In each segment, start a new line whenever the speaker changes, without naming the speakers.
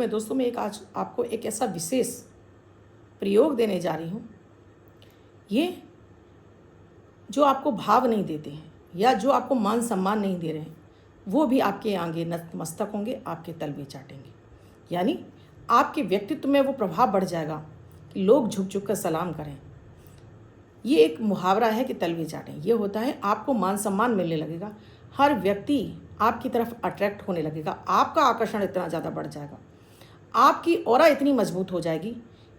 में दोस्तों मैं आज आपको एक ऐसा विशेष प्रयोग देने जा रही हूँ। ये जो आपको भाव नहीं देते हैं या जो आपको मान सम्मान नहीं दे रहे हैं, वो भी आपके आगे नतमस्तक होंगे, आपके तलवे चाटेंगे। यानी आपके व्यक्तित्व में वो प्रभाव बढ़ जाएगा कि लोग झुक झुक कर सलाम करें। ये एक मुहावरा है कि तलवे चाटें। ये होता है आपको मान सम्मान मिलने लगेगा, हर व्यक्ति आपकी तरफ अट्रैक्ट होने लगेगा, आपका आकर्षण इतना ज़्यादा बढ़ जाएगा, आपकी ऑरा इतनी मजबूत हो जाएगी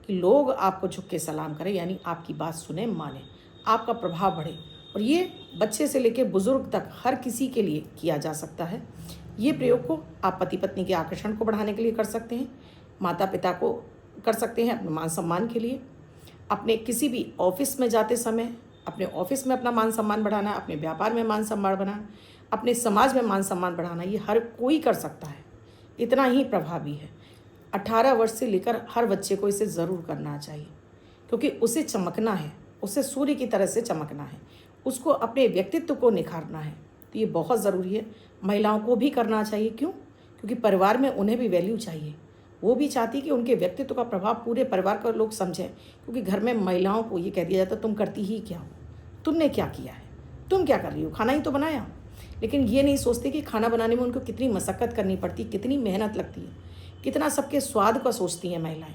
कि लोग आपको झुक के सलाम करें, यानी आपकी बात सुने, माने, आपका प्रभाव बढ़े। और ये बच्चे से लेकर बुजुर्ग तक हर किसी के लिए किया जा सकता है। ये प्रयोग को आप पति पत्नी के आकर्षण को बढ़ाने के लिए कर सकते हैं, माता पिता को कर सकते हैं अपने मान सम्मान के लिए, अपने किसी भी ऑफिस में जाते समय अपने ऑफिस में अपना मान सम्मान बढ़ाना, अपने व्यापार में मान सम्मान बढ़ाना, अपने समाज में मान सम्मान बढ़ाना, ये हर कोई कर सकता है, इतना ही प्रभावी है। 18 वर्ष से लेकर हर बच्चे को इसे ज़रूर करना चाहिए, क्योंकि उसे चमकना है, उसे सूर्य की तरह से चमकना है, उसको अपने व्यक्तित्व को निखारना है। तो ये बहुत ज़रूरी है, महिलाओं को भी करना चाहिए। क्यों? क्योंकि परिवार में उन्हें भी वैल्यू चाहिए, वो भी चाहती कि उनके व्यक्तित्व का प्रभाव पूरे परिवार का लोग समझें। क्योंकि घर में महिलाओं को ये कह दिया जाता है तुम करती ही क्या हो, तुमने क्या किया है, तुम क्या कर रही हो, खाना ही तो बनाया। लेकिन ये नहीं सोचते कि खाना बनाने में उनको कितनी मशक्क़त करनी पड़ती, कितनी मेहनत लगती है, कितना सबके स्वाद का सोचती हैं महिलाएं,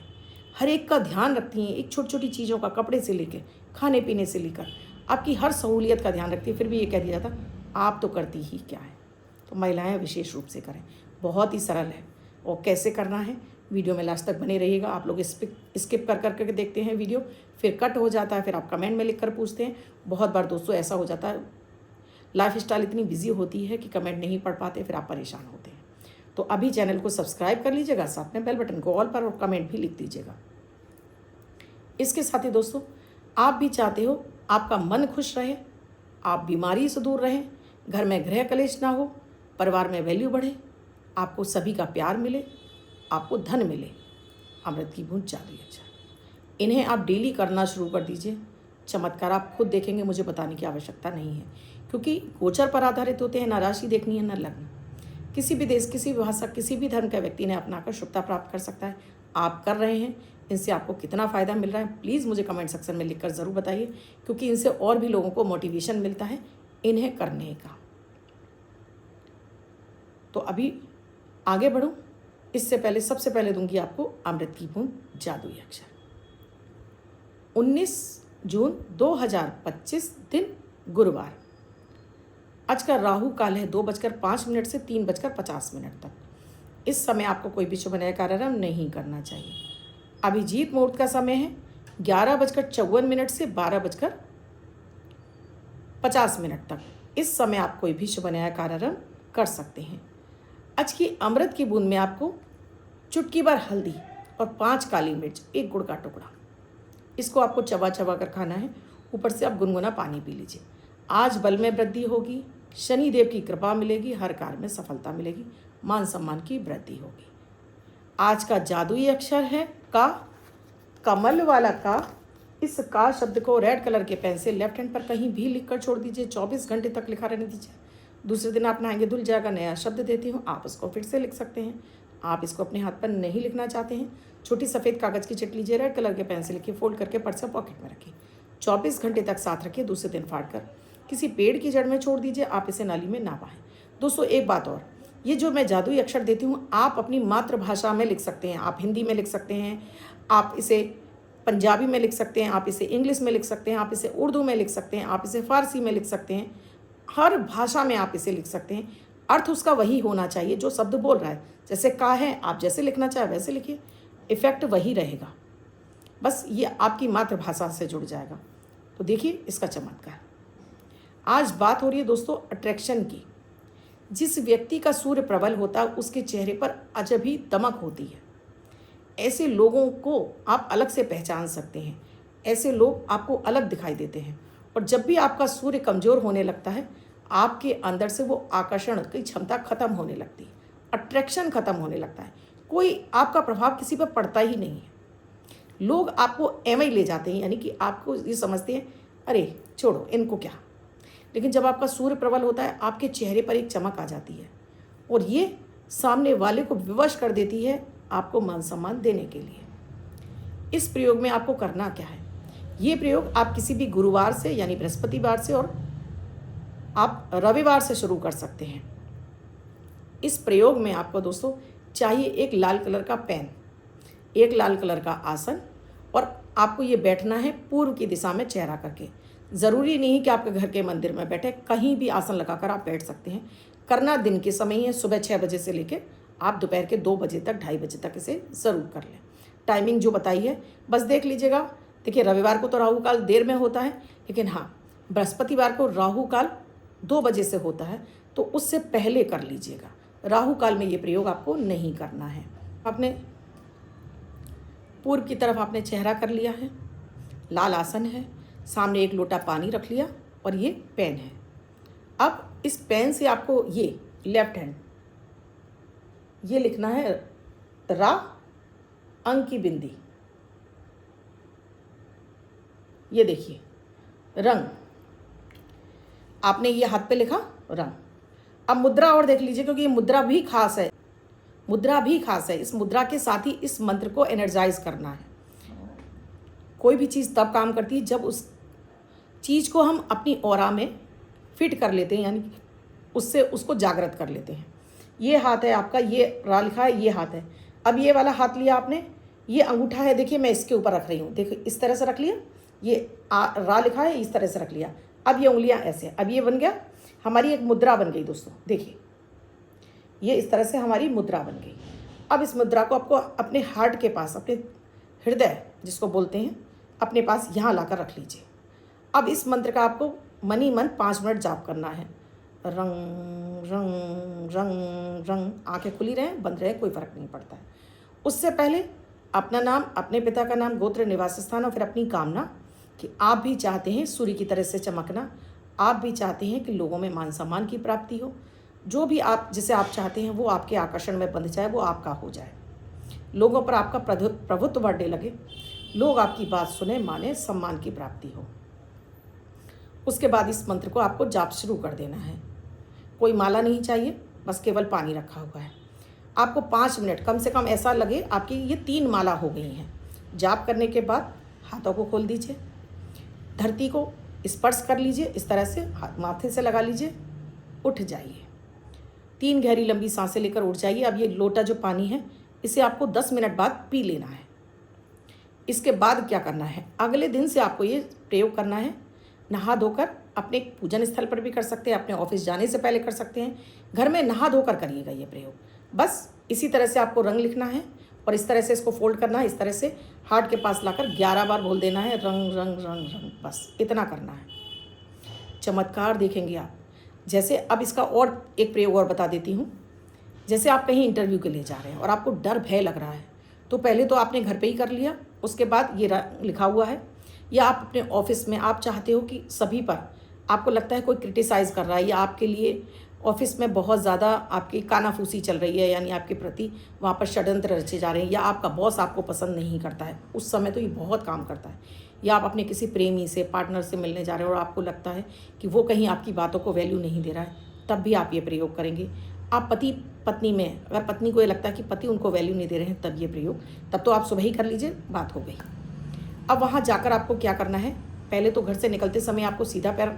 हर एक का ध्यान रखती हैं, एक छोटी छोटी चीज़ों का, कपड़े से लेकर खाने पीने से लेकर आपकी हर सहूलियत का ध्यान रखती है। फिर भी ये कह दिया जाता आप तो करती ही क्या है। तो महिलाएं विशेष रूप से करें, बहुत ही सरल है। और कैसे करना है, वीडियो में लास्ट तक बने रहिएगा। आप लोग स्किप कर करके देखते हैं वीडियो, फिर कट हो जाता है, फिर आप कमेंट में लिख कर पूछते हैं। बहुत बार दोस्तों ऐसा हो जाता है, लाइफ स्टाइल इतनी बिजी होती है कि कमेंट नहीं पढ़ पाते, फिर आप परेशान होते हैं। तो अभी चैनल को सब्सक्राइब कर लीजिएगा, साथ में बेल बटन को ऑल पर और कमेंट भी लिख दीजिएगा। इसके साथ ही दोस्तों आप भी चाहते हो आपका मन खुश रहे, आप बीमारी से दूर रहें, घर में गृह कलेश ना हो, परिवार में वैल्यू बढ़े, आपको सभी का प्यार मिले, आपको धन मिले। अमृत की बूंद जादुई अक्षर, इन्हें आप डेली करना शुरू कर दीजिए। चमत्कार आप खुद देखेंगे, मुझे बताने की आवश्यकता नहीं है, क्योंकि गोचर पर आधारित होते हैं। ना राशि देखनी है, ना लग्न। किसी भी देश, किसी भी भाषा, किसी भी धर्म का व्यक्ति ने अपनाकर शुभता प्राप्त कर सकता है। आप कर रहे हैं, इनसे आपको कितना फ़ायदा मिल रहा है, प्लीज़ मुझे कमेंट सेक्शन में लिखकर ज़रूर बताइए, क्योंकि इनसे और भी लोगों को मोटिवेशन मिलता है इन्हें करने का। तो अभी आगे बढ़ूं, इससे पहले सबसे पहले दूंगी आपको अमृत की बूंद जादुई अक्षर। 19 जून 2025 दिन गुरुवार। आज का राहु काल है 2:05 से 3:50 तक। इस समय आपको कोई भी शुभ नया कार्यारंभ नहीं करना चाहिए। अभिजीत मुहूर्त का समय है 11:54 से 12:50 तक। इस समय आप कोई भी शुभ नया कार्यारंभ कर सकते हैं। आज की अमृत की बूंद में आपको चुटकी भर हल्दी और 5 काली मिर्च, 1 गुड़ का टुकड़ा, इसको आपको चबा चबा कर खाना है। ऊपर से आप गुनगुना पानी पी लीजिए। आज बल में वृद्धि होगी, शनि देव की कृपा मिलेगी, हर कार्य में सफलता मिलेगी, मान सम्मान की वृद्धि होगी। आज का जादुई अक्षर है का, कमल वाला का। इस का शब्द को रेड कलर के पेन से लेफ्ट हैंड पर कहीं भी लिखकर छोड़ दीजिए, 24 घंटे तक लिखा रहने दीजिए। दूसरे दिन आप नहाएंगे, धुल जाएगा। नया शब्द देती हूँ, आप उसको फिर से लिख सकते हैं। आप इसको अपने हाथ पर नहीं लिखना चाहते हैं, छोटी सफ़ेद कागज़ की चिट लीजिए, रेड कलर के पेन से लिखिए, फोल्ड करके पर्स या पॉकेट में रखिए, 24 घंटे तक साथ रखिए। दूसरे दिन फाड़ कर किसी पेड़ की जड़ में छोड़ दीजिए, आप इसे नाली में ना बहाएं। दोस्तों एक बात और, ये जो मैं जादुई अक्षर देती हूँ आप अपनी मातृभाषा में लिख सकते हैं। आप हिंदी में लिख सकते हैं, आप इसे पंजाबी में लिख सकते हैं, आप इसे इंग्लिश में लिख सकते हैं, आप इसे उर्दू में लिख सकते हैं, आप इसे फ़ारसी में लिख सकते हैं, हर भाषा में आप इसे लिख सकते हैं। अर्थ उसका वही होना चाहिए जो शब्द बोल रहा है। जैसे का है, आप जैसे लिखना चाहे वैसे लिखिए, इफेक्ट वही रहेगा, बस ये आपकी मातृभाषा से जुड़ जाएगा। तो देखिए इसका चमत्कार। आज बात हो रही है दोस्तों अट्रैक्शन की। जिस व्यक्ति का सूर्य प्रबल होता है उसके चेहरे पर अजब ही दमक होती है। ऐसे लोगों को आप अलग से पहचान सकते हैं, ऐसे लोग आपको अलग दिखाई देते हैं। और जब भी आपका सूर्य कमज़ोर होने लगता है, आपके अंदर से वो आकर्षण की क्षमता खत्म होने लगती है, अट्रैक्शन खत्म होने लगता है, कोई आपका प्रभाव किसी पर पड़ता ही नहीं है। लोग आपको एम ही ले जाते हैं, यानी कि आपको ये समझते हैं अरे छोड़ो इनको क्या। लेकिन जब आपका सूर्य प्रबल होता है, आपके चेहरे पर एक चमक आ जाती है और ये सामने वाले को विवश कर देती है आपको मान सम्मान देने के लिए। इस प्रयोग में आपको करना क्या है, ये प्रयोग आप किसी भी गुरुवार से यानी बृहस्पतिवार से और आप रविवार से शुरू कर सकते हैं। इस प्रयोग में आपको दोस्तों चाहिए एक लाल कलर का पेन, एक लाल कलर का आसन, और आपको ये बैठना है पूर्व की दिशा में चेहरा करके। ज़रूरी नहीं कि आपके घर के मंदिर में बैठे, कहीं भी आसन लगाकर आप बैठ सकते हैं। करना दिन के समय है, सुबह 6 बजे से लेकर आप दोपहर के 2 बजे तक, 2:30 बजे तक इसे ज़रूर कर लें। टाइमिंग जो बताई है बस देख लीजिएगा। देखिए रविवार को तो राहु काल देर में होता है, लेकिन हाँ बृहस्पतिवार को राहु काल 2 बजे से होता है, तो उससे पहले कर लीजिएगा। राहु काल में ये प्रयोग आपको नहीं करना है। आपने पूर्व की तरफ आपने चेहरा कर लिया है, लाल आसन है, सामने एक लोटा पानी रख लिया और ये पेन है। अब इस पेन से आपको ये लेफ्ट हैंड ये लिखना है रा अंक की बिंदी। ये देखिए रंग, आपने ये हाथ पे लिखा रंग। अब मुद्रा और देख लीजिए, क्योंकि ये मुद्रा भी खास है, मुद्रा भी खास है। इस मुद्रा के साथ ही इस मंत्र को एनर्जाइज करना है। कोई भी चीज़ तब काम करती है जब उस चीज़ को हम अपनी ऑरा में फिट कर लेते हैं, यानी उससे उसको जागृत कर लेते हैं। ये हाथ है आपका, ये रा लिखा है, ये हाथ है। अब ये वाला हाथ लिया आपने, ये अंगूठा है, देखिए मैं इसके ऊपर रख रही हूँ, देखिए इस तरह से रख लिया, ये रा लिखा है, इस तरह से रख लिया। अब ये उंगलियाँ ऐसे, अब ये बन गया, हमारी एक मुद्रा बन गई दोस्तों। देखिए ये इस तरह से हमारी मुद्रा बन गई। अब इस मुद्रा को आपको अपने हार्ट के पास, अपने हृदय जिसको बोलते हैं, अपने पास यहाँ लाकर रख लीजिए। अब इस मंत्र का आपको मनी मन 5 मिनट जाप करना है। रंग रंग रंग रंग, आंखें खुली रहें बंद रहें कोई फ़र्क नहीं पड़ता है। उससे पहले अपना नाम, अपने पिता का नाम, गोत्र, निवास स्थान और फिर अपनी कामना कि आप भी चाहते हैं सूर्य की तरह से चमकना, आप भी चाहते हैं कि लोगों में मान सम्मान की प्राप्ति हो। जो भी आप जिसे आप चाहते हैं वो आपके आकर्षण में बंध जाए, वो आपका हो जाए, लोगों पर आपका प्रभुत्व बढ़ने लगे, लोग आपकी बात सुने, माने, सम्मान की प्राप्ति हो। उसके बाद इस मंत्र को आपको जाप शुरू कर देना है। कोई माला नहीं चाहिए, बस केवल पानी रखा हुआ है। आपको 5 मिनट कम से कम ऐसा लगे आपकी ये 3 माला हो गई हैं। जाप करने के बाद हाथों को खोल दीजिए, धरती को स्पर्श कर लीजिए, इस तरह से हाथ माथे से लगा लीजिए, उठ जाइए, 3 गहरी लंबी सांसें लेकर उठ जाइए। अब ये लोटा जो पानी है इसे आपको 10 मिनट बाद पी लेना है। इसके बाद क्या करना है, अगले दिन से आपको ये प्रयोग करना है। नहा धोकर अपने पूजन स्थल पर भी कर सकते हैं, अपने ऑफिस जाने से पहले कर सकते हैं, घर में नहा धोकर करिएगा ये प्रयोग। बस इसी तरह से आपको रंग लिखना है और इस तरह से इसको फोल्ड करना है, इस तरह से हार्ट के पास लाकर 11 बार बोल देना है रंग रंग रंग रंग, बस इतना करना है। चमत्कार देखेंगे आप। जैसे अब इसका और एक प्रयोग और बता देती हूँ। जैसे आप कहीं इंटरव्यू के लिए जा रहे हैं और आपको डर भय लग रहा है, तो पहले तो आपने घर पे ही कर लिया, उसके बाद ये लिखा हुआ है, या आप अपने ऑफिस में आप चाहते हो कि सभी पर आपको लगता है कोई क्रिटिसाइज़ कर रहा है या आपके लिए ऑफिस में बहुत ज़्यादा आपकी कानाफूसी चल रही है, यानी आपके प्रति वहाँ पर षड्यंत्र रचे जा रहे हैं, या आपका बॉस आपको पसंद नहीं करता है, उस समय तो ये बहुत काम करता है। या आप अपने किसी प्रेमी से, पार्टनर से मिलने जा रहे हो और आपको लगता है कि वो कहीं आपकी बातों को वैल्यू नहीं दे रहा है, तब भी आप ये प्रयोग करेंगे। आप पति पत्नी में, अगर पत्नी को ये लगता है कि पति उनको वैल्यू नहीं दे रहे हैं, तब ये प्रयोग, तब तो आप सुबह ही कर लीजिए, बात हो गई। अब वहाँ जाकर आपको क्या करना है, पहले तो घर से निकलते समय आपको सीधा पैर,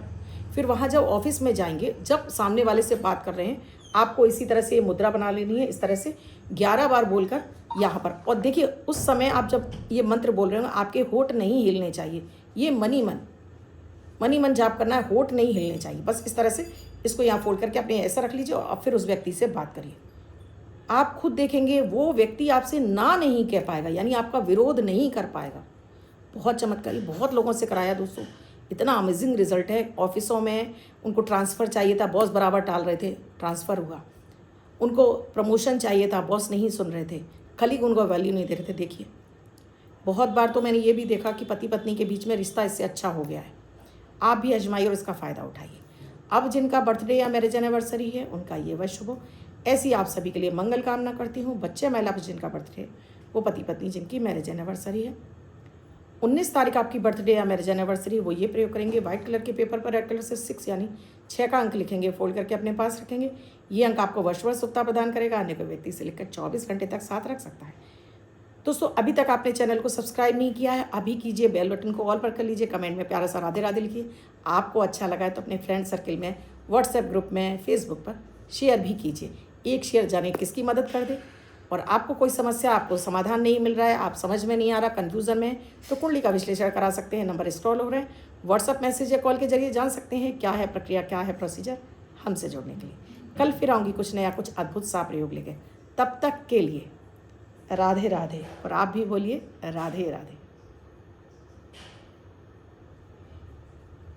फिर वहाँ जब ऑफिस में जाएंगे, जब सामने वाले से बात कर रहे हैं, आपको इसी तरह से ये मुद्रा बना लेनी है, इस तरह से 11 बार बोलकर यहाँ पर। और देखिए उस समय आप जब ये मंत्र बोल रहे हो, आपके होठ नहीं हिलने चाहिए, ये मनी मन जाप करना है, होठ नहीं हिलने चाहिए। बस इस तरह से इसको यहाँ फोल्ड करके अपने ऐसा रख लीजिए और फिर उस व्यक्ति से बात करिए। आप खुद देखेंगे वो व्यक्ति आपसे ना नहीं कह पाएगा, यानी आपका विरोध नहीं कर पाएगा। बहुत चमत्कारी, बहुत लोगों से कराया दोस्तों, इतना अमेजिंग रिजल्ट है। ऑफिसों में उनको ट्रांसफ़र चाहिए था, बॉस बराबर टाल रहे थे, ट्रांसफ़र हुआ। उनको प्रमोशन चाहिए था, बॉस नहीं सुन रहे थे, कलीग उनको वैल्यू नहीं दे रहे थे। देखिए बहुत बार तो मैंने ये भी देखा कि पति पत्नी के बीच में रिश्ता इससे अच्छा हो गया है। आप भी आजमाइए और इसका फ़ायदा उठाइए। अब जिनका बर्थडे या मैरिज एनिवर्सरी है उनका ये वर्ष शुभ हो, ऐसी आप सभी के लिए मंगल कामना करती हूँ। बच्चे महिला पर जिनका बर्थडे है, वो पति पत्नी जिनकी मैरिज एनिवर्सरी है, 19 तारीख आपकी बर्थडे या मैरिज एनिवर्सरी, वो ये प्रयोग करेंगे। व्हाइट कलर के पेपर पर रेड कलर से 6 यानी 6 का अंक लिखेंगे, फोल्ड करके अपने पास रखेंगे। ये अंक आपको वर्ष सुखता प्रदान करेगा। अन्य कोई व्यक्ति से लिखकर 24 घंटे तक साथ रख सकता है। दोस्तों अभी तक आपने चैनल को सब्सक्राइब नहीं किया है, अभी कीजिए, बेल बटन को ऑल पर कर लीजिए, कमेंट में प्यारा सा राधे राधे लिखिए। आपको अच्छा लगा है तो अपने फ्रेंड सर्किल में, व्हाट्सएप ग्रुप में, फेसबुक पर शेयर भी कीजिए। एक शेयर जाने किसकी मदद कर दे। और आपको कोई समस्या, आपको समाधान नहीं मिल रहा है, आप समझ में नहीं आ रहा, कन्फ्यूज़न में, तो कुंडली का विश्लेषण करा सकते हैं। नंबर स्क्रॉल हो रहे हैं, व्हाट्सएप मैसेज या कॉल के जरिए जान सकते हैं क्या है प्रक्रिया, क्या है प्रोसीजर हमसे जुड़ने के लिए। कल फिर आऊँगी कुछ नया, कुछ अद्भुत सा प्रयोग लेके। तब तक के लिए राधे राधे। और आप भी बोलिए राधे राधे।